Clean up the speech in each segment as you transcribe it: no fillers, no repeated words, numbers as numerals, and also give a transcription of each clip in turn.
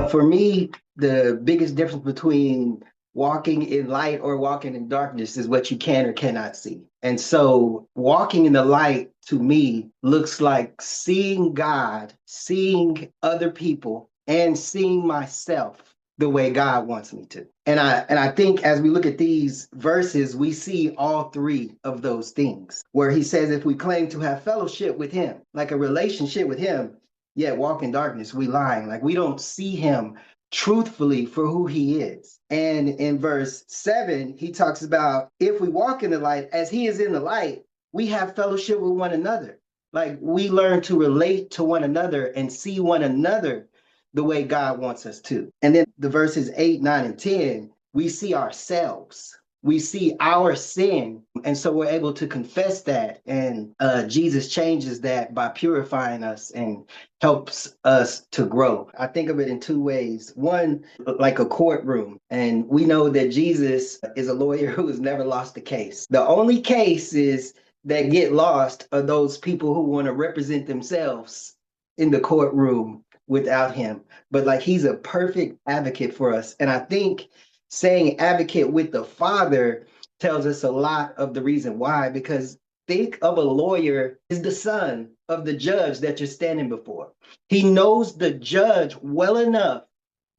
For me, the biggest difference between walking in light or walking in darkness is what you can or cannot see. And so walking in the light to me looks like seeing God, seeing other people, and seeing myself the way God wants me to. And I think as we look at these verses, we see all three of those things where he says if we claim to have fellowship with him, like a relationship with him, yet walk in darkness, we lying. Like we don't see him truthfully for who he is. And in verse 7, he talks about if we walk in the light as he is in the light, we have fellowship with one another. Like we learn to relate to one another and see one another the way God wants us to. And then the verses 8, 9, and 10, we see ourselves. We see our sin. And so we're able to confess that. And Jesus changes that by purifying us and helps us to grow. I think of it in two ways. One, like a courtroom. And we know that Jesus is a lawyer who has never lost a case. The only cases that get lost are those people who want to represent themselves in the courtroom without him. But like he's a perfect advocate for us. And I think saying advocate with the Father tells us a lot of the reason why, because think of a lawyer is the son of the judge that you're standing before. He knows the judge well enough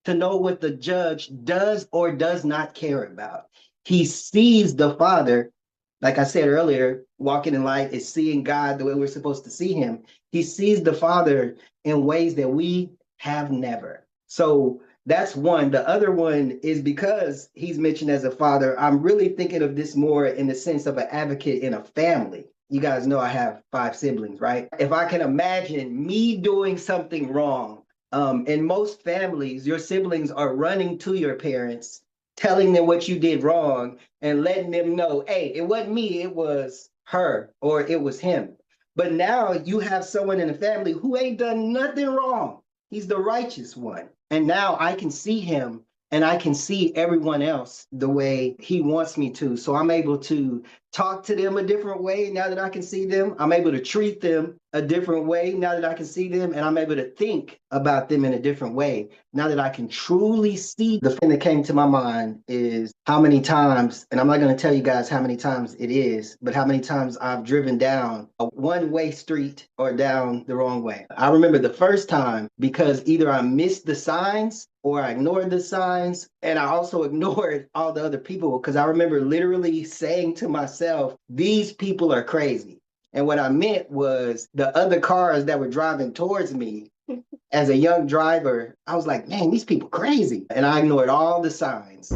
to know what the judge does or does not care about. He sees the Father. Like I said earlier, walking in light is seeing God the way we're supposed to see him. He sees the Father in ways that we have never. So that's one. The other one is because he's mentioned as a father, I'm really thinking of this more in the sense of an advocate in a family. You guys know I have 5 siblings, right? If I can imagine me doing something wrong, in most families, your siblings are running to your parents, telling them what you did wrong and letting them know, hey, it wasn't me, it was her or it was him. But now you have someone in the family who ain't done nothing wrong. He's the righteous one. And now I can see him and I can see everyone else the way he wants me to. So I'm able to talk to them a different way now that I can see them. I'm able to treat them a different way now that I can see them. And I'm able to think about them in a different way now that I can truly see. The thing that came to my mind is how many times, and I'm not going to tell you guys how many times it is, but how many times I've driven down a one-way street or down the wrong way. I remember the first time because either I missed the signs or I ignored the signs, and I also ignored all the other people because I remember literally saying to myself, these people are crazy. And what I meant was the other cars that were driving towards me as a young driver, I was like, man, these people crazy. And I ignored all the signs.